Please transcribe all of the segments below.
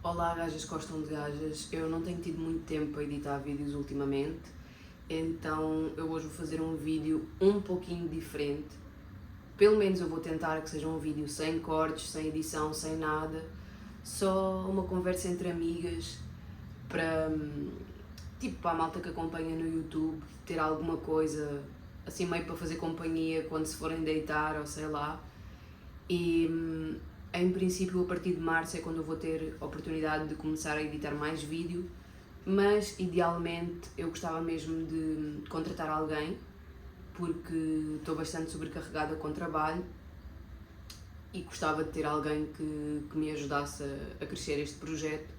Olá, gajas que gostam de gajas. Eu não tenho tido muito tempo a editar vídeos ultimamente, então eu hoje vou fazer um vídeo um pouquinho diferente. Pelo menos eu vou tentar que seja um vídeo sem cortes, sem edição, sem nada, só uma conversa entre amigas para, para a malta que acompanha no YouTube ter alguma coisa assim meio para fazer companhia quando se forem deitar ou sei lá. E em princípio a partir de março é quando eu vou ter a oportunidade de começar a editar mais vídeo, mas idealmente eu gostava mesmo de contratar alguém porque estou bastante sobrecarregada com trabalho e gostava de ter alguém que me ajudasse a crescer este projeto.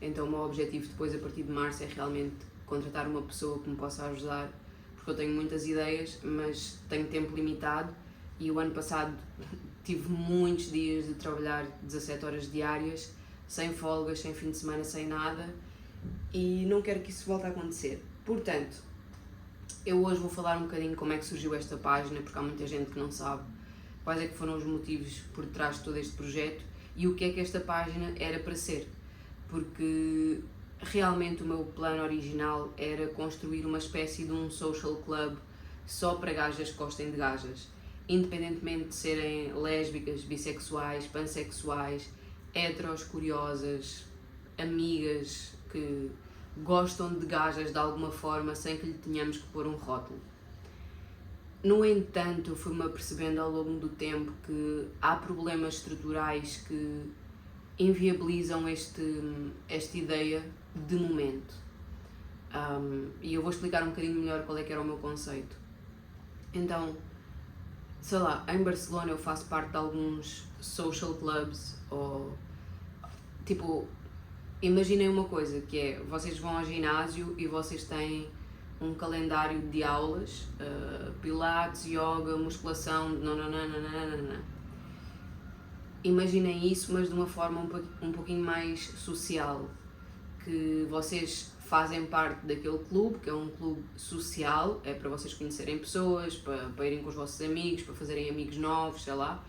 Então o meu objetivo depois a partir de março é realmente contratar uma pessoa que me possa ajudar, porque eu tenho muitas ideias, mas tenho tempo limitado e o ano passado tive muitos dias de trabalhar 17 horas diárias, sem folgas, sem fim de semana, sem nada, e não quero que isso volte a acontecer. Portanto, eu hoje vou falar um bocadinho como é que surgiu esta página, porque há muita gente que não sabe quais é que foram os motivos por trás de todo este projeto e o que é que esta página era para ser. Porque realmente o meu plano original era construir uma espécie de um social club só para gajas que gostem de gajas, independentemente de serem lésbicas, bissexuais, pansexuais, heteros, curiosas, amigas que gostam de gajas de alguma forma sem que lhe tenhamos que pôr um rótulo. No entanto, fui-me apercebendo ao longo do tempo que há problemas estruturais que inviabilizam esta ideia de momento. E eu vou explicar um bocadinho melhor qual é que era o meu conceito. Então, sei lá, em Barcelona eu faço parte de alguns social clubs ou tipo, imaginem uma coisa que é, vocês vão ao ginásio e vocês têm um calendário de aulas, pilates, yoga, musculação, nananana. Imaginem isso, mas de uma forma um pouquinho mais social, que vocês fazem parte daquele clube, que é um clube social, é para vocês conhecerem pessoas, para irem com os vossos amigos, para fazerem amigos novos, sei lá,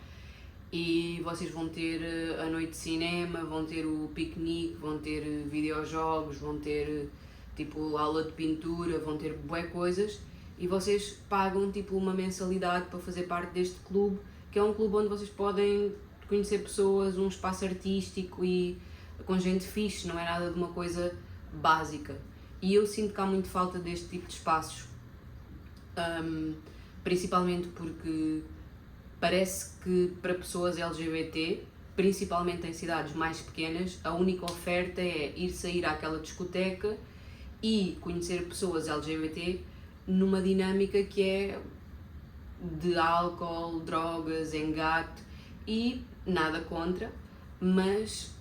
e vocês vão ter a noite de cinema, vão ter o piquenique, vão ter videojogos, vão ter tipo aula de pintura, vão ter bué coisas, e vocês pagam tipo uma mensalidade para fazer parte deste clube, que é um clube onde vocês podem conhecer pessoas, um espaço artístico e com gente fixe, não é nada de uma coisa básica. E eu sinto que há muito falta deste tipo de espaços, principalmente porque parece que para pessoas LGBT, principalmente em cidades mais pequenas, a única oferta é ir sair àquela discoteca e conhecer pessoas LGBT numa dinâmica que é de álcool, drogas, engate, e nada contra, mas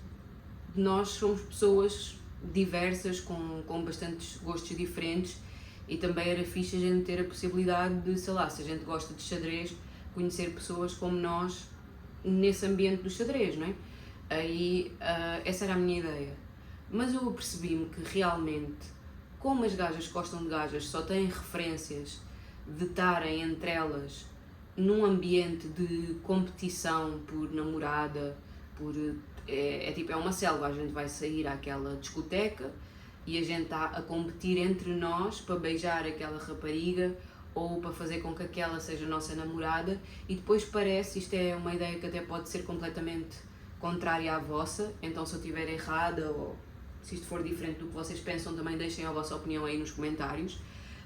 nós somos pessoas diversas, com bastantes gostos diferentes, e também era fixe a gente ter a possibilidade de, sei lá, se a gente gosta de xadrez, conhecer pessoas como nós nesse ambiente do xadrez, não é? Aí essa era a minha ideia. Mas eu percebi-me que realmente, como as gajas que gostam de gajas só têm referências de estarem entre elas num ambiente de competição por namorada, é uma selva, a gente vai sair àquela discoteca e a gente está a competir entre nós para beijar aquela rapariga ou para fazer com que aquela seja a nossa namorada, e depois parece, isto é uma ideia que até pode ser completamente contrária à vossa, então se eu estiver errada ou se isto for diferente do que vocês pensam, também deixem a vossa opinião aí nos comentários,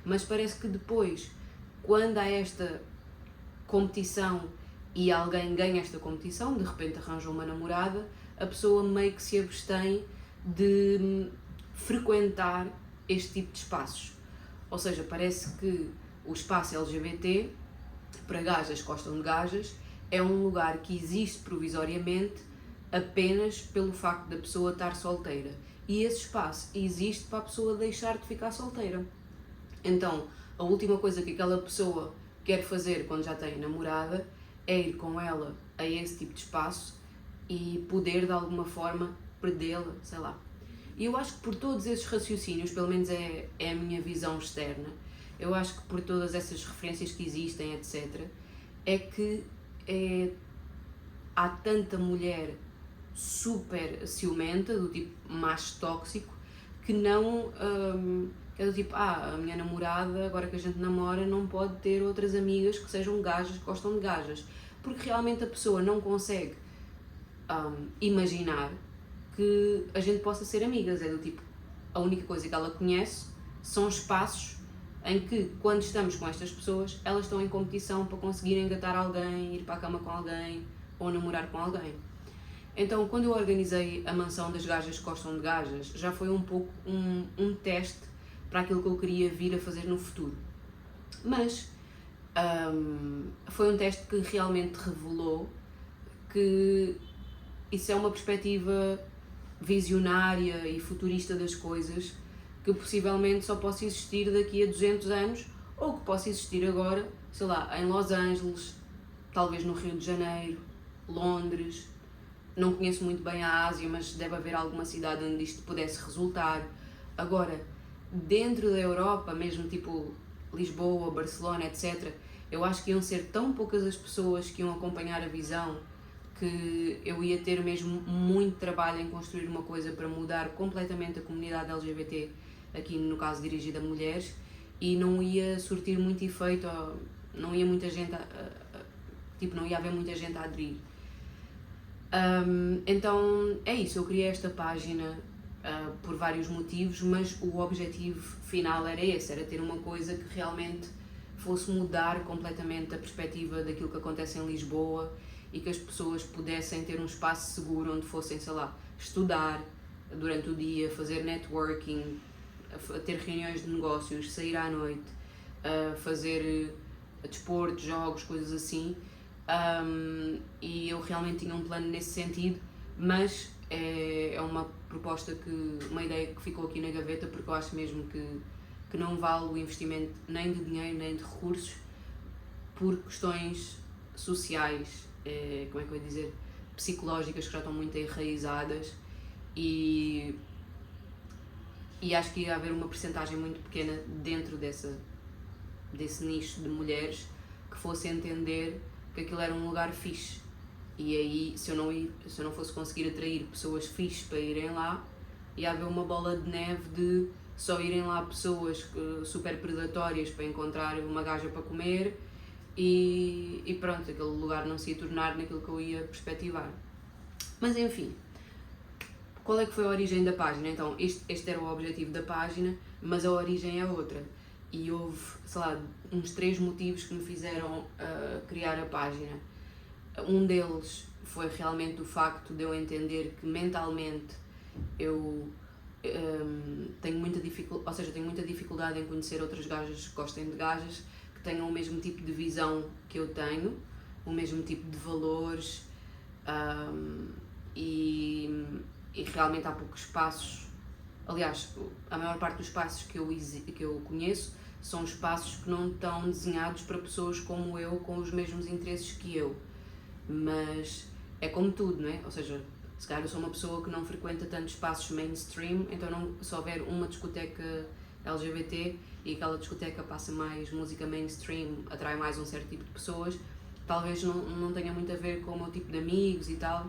mas parece que depois, quando há esta competição e alguém ganha esta competição, de repente arranja uma namorada, a pessoa meio que se abstém de frequentar este tipo de espaços. Ou seja, parece que o espaço LGBT, para gajas que gostam de gajas, é um lugar que existe provisoriamente apenas pelo facto da pessoa estar solteira. E esse espaço existe para a pessoa deixar de ficar solteira. Então, a última coisa que aquela pessoa quer fazer quando já tem namorada é ir com ela a esse tipo de espaço e poder de alguma forma perdê-la, sei lá. E eu acho que por todos esses raciocínios, pelo menos é a minha visão externa, eu acho que por todas essas referências que existem, etc., é que há tanta mulher super ciumenta, do tipo macho tóxico, que não, que é do tipo, a minha namorada, agora que a gente namora, não pode ter outras amigas que sejam gajas, que gostam de gajas, porque realmente a pessoa não consegue imaginar que a gente possa ser amigas, é do tipo, a única coisa que ela conhece são espaços em que, quando estamos com estas pessoas, elas estão em competição para conseguir engatar alguém, ir para a cama com alguém ou namorar com alguém. Então, quando eu organizei a mansão das gajas que gostam de gajas, já foi um pouco um teste para aquilo que eu queria vir a fazer no futuro. Mas foi um teste que realmente revelou que isso é uma perspectiva visionária e futurista das coisas que possivelmente só possa existir daqui a 200 anos ou que possa existir agora, sei lá, em Los Angeles, talvez no Rio de Janeiro, Londres. Não conheço muito bem a Ásia, mas deve haver alguma cidade onde isto pudesse resultar. Agora, dentro da Europa, mesmo tipo Lisboa, Barcelona, etc., eu acho que iam ser tão poucas as pessoas que iam acompanhar a visão que eu ia ter mesmo muito trabalho em construir uma coisa para mudar completamente a comunidade LGBT, aqui no caso dirigida a mulheres, e não ia surtir muito efeito, não ia muita gente, tipo, não ia haver muita gente a aderir. Então é isso, eu criei esta página por vários motivos, mas o objetivo final era esse, era ter uma coisa que realmente fosse mudar completamente a perspectiva daquilo que acontece em Lisboa e que as pessoas pudessem ter um espaço seguro onde fossem, sei lá, estudar durante o dia, fazer networking, ter reuniões de negócios, sair à noite, fazer desporto, jogos, coisas assim. E eu realmente tinha um plano nesse sentido, mas é uma proposta, uma ideia que ficou aqui na gaveta, porque eu acho mesmo que não vale o investimento nem de dinheiro nem de recursos por questões sociais, como é que eu ia dizer, psicológicas, que já estão muito enraizadas, e acho que ia haver uma percentagem muito pequena dentro desse nicho de mulheres que fosse entender que aquilo era um lugar fixe. E aí, se eu não fosse conseguir atrair pessoas fixes para irem lá, ia haver uma bola de neve de só irem lá pessoas super predatórias para encontrar uma gaja para comer e pronto, aquele lugar não se ia tornar naquilo que eu ia perspectivar. Mas enfim, qual é que foi a origem da página? Então, este era o objetivo da página, mas a origem é outra. E houve, sei lá, uns 3 motivos que me fizeram criar a página. Um deles foi realmente o facto de eu entender que mentalmente eu tenho muita dificuldade em conhecer outras gajas que gostem de gajas, que tenham o mesmo tipo de visão que eu tenho, o mesmo tipo de valores, e realmente há poucos espaços. Aliás, a maior parte dos espaços que eu conheço são espaços que não estão desenhados para pessoas como eu, com os mesmos interesses que eu. Mas é como tudo, não é? Ou seja, se calhar eu sou uma pessoa que não frequenta tantos espaços mainstream, então se houver uma discoteca LGBT e aquela discoteca passa mais música mainstream, atrai mais um certo tipo de pessoas, talvez não tenha muito a ver com o meu tipo de amigos e tal.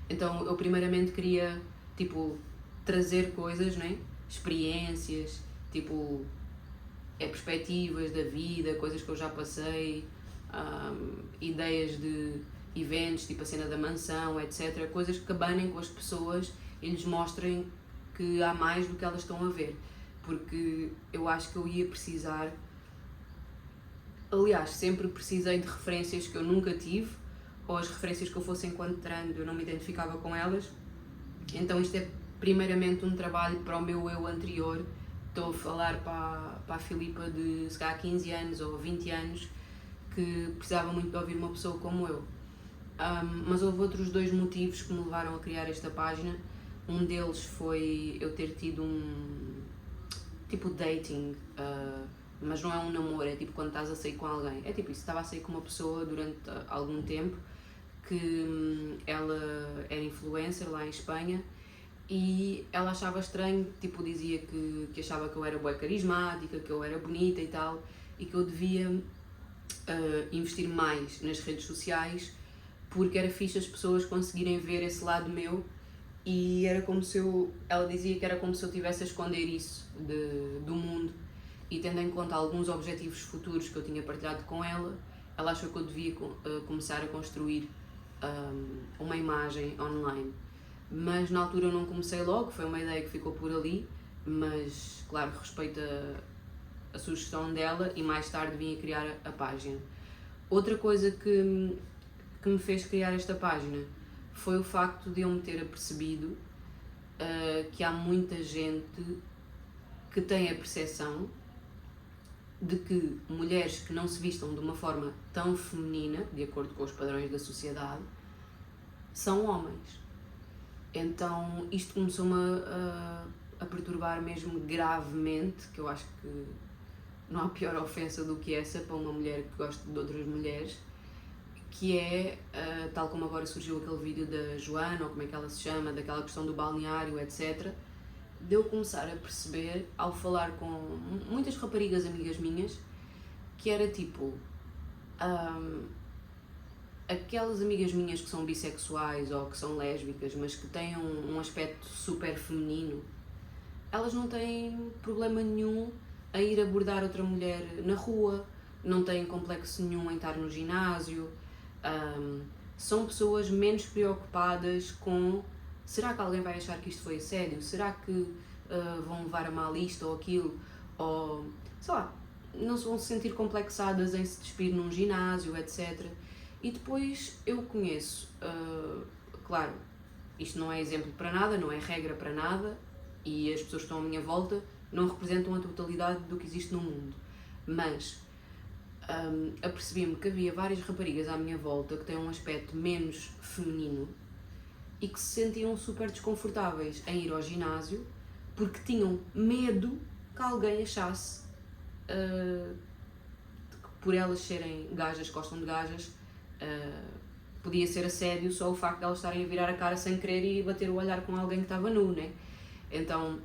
Então eu primeiramente queria, tipo, trazer coisas, não é? Experiências, tipo, perspectivas da vida, coisas que eu já passei, ideias de eventos, tipo a cena da mansão, etc. Coisas que cabanem com as pessoas e lhes mostrem que há mais do que elas estão a ver. Porque eu acho que eu ia precisar, aliás, sempre precisei de referências que eu nunca tive, ou as referências que eu fosse encontrando eu não me identificava com elas. Então isto é primeiramente um trabalho para o meu eu anterior. Estou a falar para a Filipa de, se calhar, 15 anos ou 20 anos, que precisava muito de ouvir uma pessoa como eu. Mas houve outros 2 motivos que me levaram a criar esta página. Um deles foi eu ter tido um tipo dating, mas não é um namoro, é tipo quando estás a sair com alguém. É tipo isso, estava a sair com uma pessoa durante algum tempo, que ela era influencer lá em Espanha, e ela achava estranho, tipo, dizia que achava que eu era bué carismática, que eu era bonita e tal, e que eu devia investir mais nas redes sociais porque era fixe as pessoas conseguirem ver esse lado meu e era como se ela dizia que era como se eu estivesse a esconder isso do mundo, e tendo em conta alguns objetivos futuros que eu tinha partilhado com ela, ela achou que eu devia começar a construir uma imagem online. Mas na altura eu não comecei logo, foi uma ideia que ficou por ali, mas claro, respeito a sugestão dela e mais tarde vim a criar a página. Outra coisa que me fez criar esta página foi o facto de eu me ter apercebido que há muita gente que tem a percepção de que mulheres que não se vistam de uma forma tão feminina, de acordo com os padrões da sociedade, são homens. Então isto começou-me a perturbar mesmo gravemente, que eu acho que não há pior ofensa do que essa para uma mulher que gosta de outras mulheres, que é, tal como agora surgiu aquele vídeo da Joana, ou como é que ela se chama, daquela questão do balneário, etc., de eu começar a perceber, ao falar com muitas raparigas amigas minhas, que era tipo, aquelas amigas minhas que são bissexuais ou que são lésbicas, mas que têm um aspecto super feminino, elas não têm problema nenhum a ir abordar outra mulher na rua, não têm complexo nenhum em estar no ginásio, são pessoas menos preocupadas com será que alguém vai achar que isto foi assédio? Será que vão levar a mal isto ou aquilo? Ou, sei lá, não se vão se sentir complexadas em se despir num ginásio, etc. E depois eu conheço, claro, isto não é exemplo para nada, não é regra para nada, e as pessoas que estão à minha volta não representam a totalidade do que existe no mundo, mas apercebi-me que havia várias raparigas à minha volta que têm um aspecto menos feminino e que se sentiam super desconfortáveis em ir ao ginásio porque tinham medo que alguém achasse que por elas serem gajas, que gostam de gajas, podia ser assédio só o facto de elas estarem a virar a cara sem querer e bater o olhar com alguém que estava nu, né? Então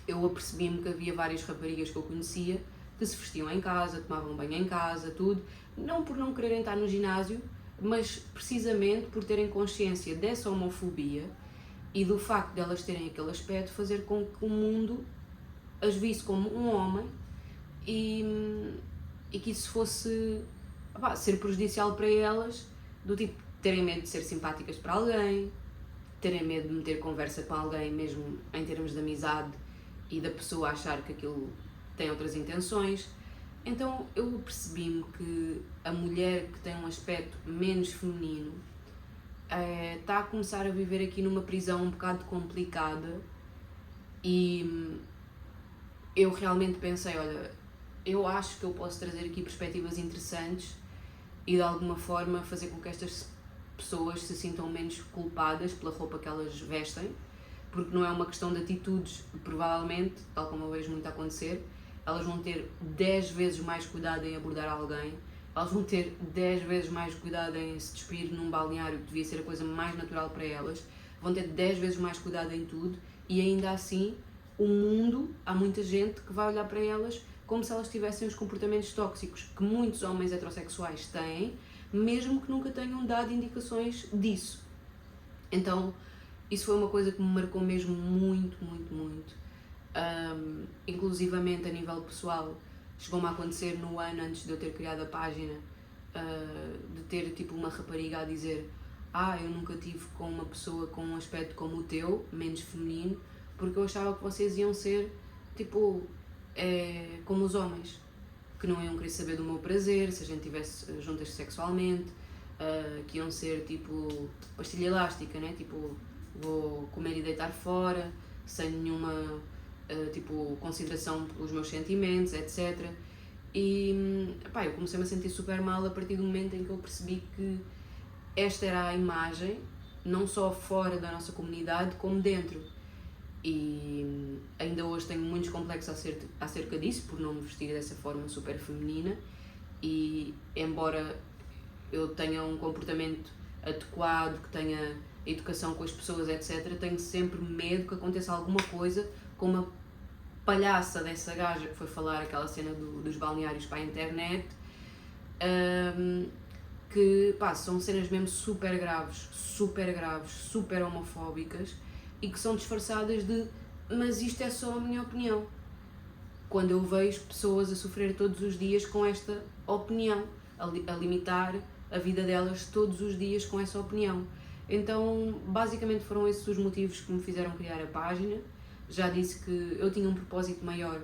eu apercebi-me que havia várias raparigas que eu conhecia que se vestiam em casa, tomavam banho em casa, tudo, não por não quererem estar no ginásio, mas precisamente por terem consciência dessa homofobia e do facto de elas terem aquele aspecto fazer com que o mundo as visse como um homem e que isso fosse ser prejudicial para elas, do tipo terem medo de ser simpáticas para alguém, terem medo de meter conversa com alguém mesmo em termos de amizade e da pessoa achar que aquilo tem outras intenções. Então eu percebi-me que a mulher que tem um aspecto menos feminino está a começar a viver aqui numa prisão um bocado complicada e eu realmente pensei, olha, eu acho que eu posso trazer aqui perspectivas interessantes e de alguma forma fazer com que estas pessoas se sintam menos culpadas pela roupa que elas vestem, porque não é uma questão de atitudes, provavelmente, tal como eu vejo muito acontecer, elas vão ter 10 vezes mais cuidado em abordar alguém, elas vão ter 10 vezes mais cuidado em se despir num balneário, que devia ser a coisa mais natural para elas, vão ter 10 vezes mais cuidado em tudo e ainda assim o mundo, há muita gente que vai olhar para elas como se elas tivessem os comportamentos tóxicos que muitos homens heterossexuais têm, mesmo que nunca tenham dado indicações disso. Então, isso foi uma coisa que me marcou mesmo muito, muito, muito. Inclusivamente a nível pessoal, chegou-me a acontecer no ano antes de eu ter criado a página, de ter tipo uma rapariga a dizer eu nunca tive com uma pessoa com um aspecto como o teu, menos feminino, porque eu achava que vocês iam ser tipo como os homens, que não iam querer saber do meu prazer se a gente estivesse juntas sexualmente, que iam ser tipo pastilha elástica, né? Tipo, vou comer e deitar fora, sem nenhuma tipo consideração pelos meus sentimentos, etc. E eu comecei-me a sentir super mal a partir do momento em que eu percebi que esta era a imagem, não só fora da nossa comunidade, como dentro. E ainda hoje tenho muitos complexos acerca disso, por não me vestir dessa forma super feminina, e embora eu tenha um comportamento adequado, que tenha educação com as pessoas, etc., tenho sempre medo que aconteça alguma coisa como a palhaça dessa gaja que foi falar aquela cena dos balneários para a internet, que, pá, são cenas mesmo super graves, super homofóbicas e que são disfarçadas de mas isto é só a minha opinião. Quando eu vejo pessoas a sofrer todos os dias com esta opinião, a limitar a vida delas todos os dias com essa opinião. Então, basicamente foram esses os motivos que me fizeram criar a página. Já disse que eu tinha um propósito maior,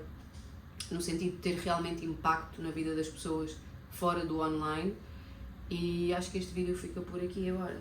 no sentido de ter realmente impacto na vida das pessoas fora do online, e acho que este vídeo fica por aqui agora.